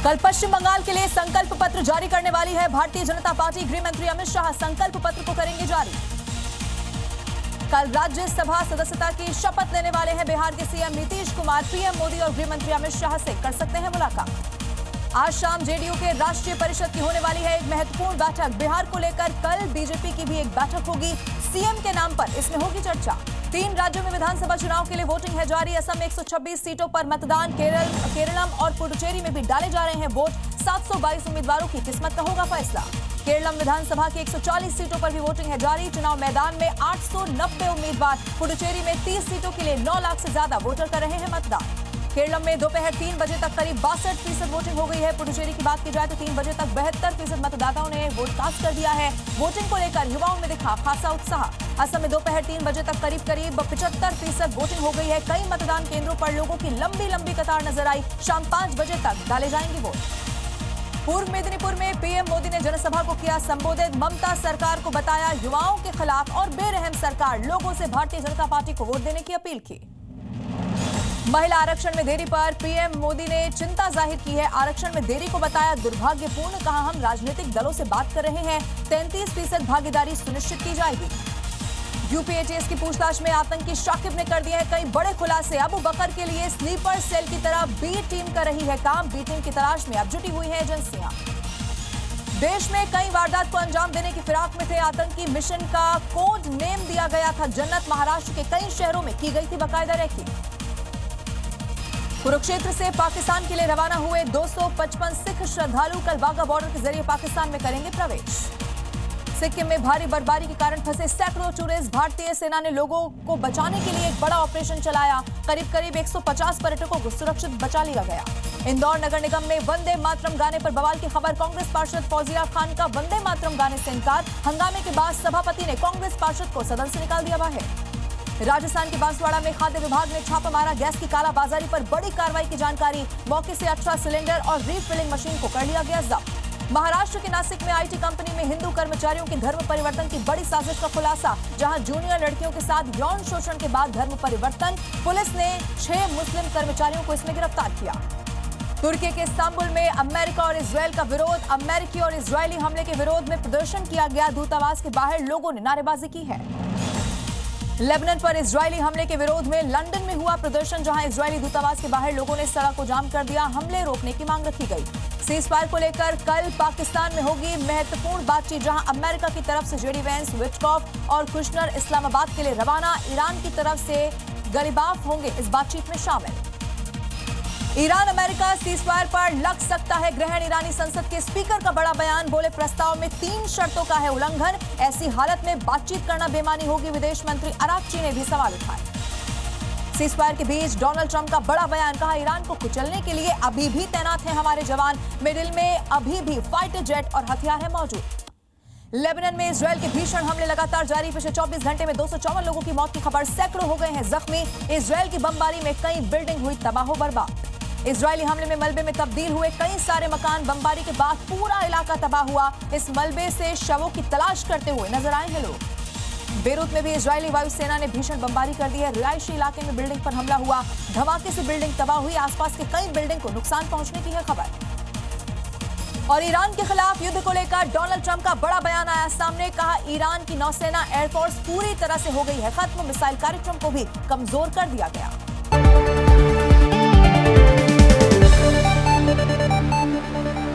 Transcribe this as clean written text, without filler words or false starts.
कल पश्चिम बंगाल के लिए संकल्प पत्र जारी करने वाली है भारतीय जनता पार्टी। गृह मंत्री अमित शाह संकल्प पत्र को करेंगे जारी। कल राज्यसभा सदस्यता की शपथ लेने वाले हैं बिहार के सीएम नीतीश कुमार। पीएम मोदी और गृह मंत्री अमित शाह से कर सकते हैं मुलाकात। आज शाम जेडीयू के राष्ट्रीय परिषद की होने वाली है एक महत्वपूर्ण बैठक। बिहार को लेकर कल बीजेपी की भी एक बैठक होगी। सीएम के नाम पर इसमें होगी चर्चा। 3 राज्यों में विधानसभा चुनाव के लिए वोटिंग है जारी। असम में 126 सीटों पर मतदान। केरलम और पुडुचेरी में भी डाले जा रहे हैं वोट। 722 उम्मीदवारों की किस्मत का होगा फैसला। केरलम विधानसभा की 140 सीटों पर भी वोटिंग है जारी। चुनाव मैदान में 890 उम्मीदवार। पुडुचेरी में 30 सीटों के लिए 9 लाख से ज्यादा वोटर कर रहे हैं मतदान। केरलम में दोपहर 3 बजे तक करीब 62% वोटिंग हो गई है। पुडुचेरी की बात की जाए तो 3 बजे तक 72% मतदाताओं ने वोट कास्ट कर दिया है। वोटिंग को लेकर युवाओं में दिखा खासा उत्साह। असम में दोपहर 3 बजे तक करीब 75% वोटिंग हो गई है। कई मतदान केंद्रों पर लोगों की लंबी कतार नजर आई। शाम 5 बजे तक डाले जाएंगे वोट। पूर्व मेदिनीपुर में पीएम मोदी ने जनसभा को किया संबोधित। ममता सरकार को बताया युवाओं के खिलाफ और बेरहम सरकार। लोगों से भारतीय जनता पार्टी को वोट देने की अपील की। महिला आरक्षण में देरी पर पीएम मोदी ने चिंता जाहिर की है। आरक्षण में देरी को बताया दुर्भाग्यपूर्ण। कहा हम राजनीतिक दलों से बात कर रहे हैं। 33% भागीदारी सुनिश्चित की जाएगी। यूपीएटीएस की पूछताछ में आतंकी शाकिब ने कर दिए हैं कई बड़े खुलासे। अबू बकर के लिए स्लीपर सेल की तरह बी टीम कर रही है काम। बी टीम की तलाश में अब जुटी हुई है एजेंसियां। देश में कई वारदात को अंजाम देने की फिराक में थे आतंकी। मिशन का कोड नेम दिया गया था जन्नत। महाराष्ट्र के कई शहरों में की गई थी बाकायदा रैकी। कुरुक्षेत्र से पाकिस्तान के लिए रवाना हुए 255 सिख श्रद्धालु कल वाघा बॉर्डर के जरिए पाकिस्तान में करेंगे प्रवेश। सिक्किम में भारी बर्फबारी के कारण फंसे सैकड़ों टूरिस्ट। भारतीय सेना ने लोगों को बचाने के लिए एक बड़ा ऑपरेशन चलाया। करीब 150 पर्यटकों को सुरक्षित बचा लिया गया। इंदौर नगर निगम में वंदे मातरम गाने पर बवाल की खबर। कांग्रेस पार्षद फौजिया खान का वंदे मातरम गाने से इनकार। हंगामे के बाद सभापति ने कांग्रेस पार्षद को सदन से निकाल दिया बाहर। राजस्थान के बांसवाड़ा में खाद्य विभाग ने छापा मारा। गैस की कालाबाजारी पर बड़ी कार्रवाई की जानकारी। मौके से 18 सिलेंडर और रीफिलिंग मशीन को कर लिया गया जब्त। महाराष्ट्र के नासिक में आईटी कंपनी में हिंदू कर्मचारियों के धर्म परिवर्तन की बड़ी साजिश का खुलासा। जहां जूनियर लड़कियों के साथ यौन शोषण के बाद धर्म परिवर्तन। पुलिस ने 6 मुस्लिम कर्मचारियों को इसमें गिरफ्तार किया। तुर्की के इस्तांबुल में अमेरिका और इजरायल का विरोध। अमेरिकी और इजरायली हमले के विरोध में प्रदर्शन किया गया। दूतावास के बाहर लोगों ने नारेबाजी की है। लेबनान पर इजरायली हमले के विरोध में लंदन में हुआ प्रदर्शन। जहां इजरायली दूतावास के बाहर लोगों ने सड़क को जाम कर दिया। हमले रोकने की मांग रखी गई। सीजफायर को लेकर कल पाकिस्तान में होगी महत्वपूर्ण बातचीत। जहां अमेरिका की तरफ से जेडी वेंस, विटकॉफ और कुशनर इस्लामाबाद के लिए रवाना। ईरान की तरफ से गरीबाफ होंगे इस बातचीत में शामिल। ईरान अमेरिका सीजफायर पर लग सकता है ग्रहण। ईरानी संसद के स्पीकर का बड़ा बयान। बोले प्रस्ताव में 3 शर्तों का है उल्लंघन। ऐसी हालत में बातचीत करना बेमानी होगी। विदेश मंत्री अरागची ने भी सवाल उठाए। सीजफायर के बीच डोनाल्ड ट्रंप का बड़ा बयान। कहा ईरान को कुचलने के लिए अभी भी तैनात हैं हमारे जवान। मिडिल में अभी भी फाइटर जेट और हथियार है मौजूद। लेबनान में इजरायल के भीषण हमले लगातार जारी। पिछले 24 घंटे में 254 लोगों की मौत की खबर। सैकड़ों हो गए हैं जख्मी। इजरायल की बमबारी में कई बिल्डिंग हुई तबाह बर्बाद। इजरायली हमले में मलबे में तब्दील हुए कई सारे मकान। बमबारी के बाद पूरा इलाका तबाह हुआ। इस मलबे से शवों की तलाश करते हुए नजर आए हैं लोग। बेरूत में भी इजरायली वायुसेना ने भीषण बमबारी कर दी है। रिहायशी इलाके में बिल्डिंग पर हमला हुआ। धमाके से बिल्डिंग तबाह हुई। आसपास के कई बिल्डिंग को नुकसान पहुंचने की है खबर। और ईरान के खिलाफ युद्ध को लेकर डोनाल्ड ट्रंप का बड़ा बयान आया सामने। कहा ईरान की नौसेना एयरफोर्स पूरी तरह से हो गई है खत्म। मिसाइल कार्यक्रम को भी कमजोर कर दिया गया।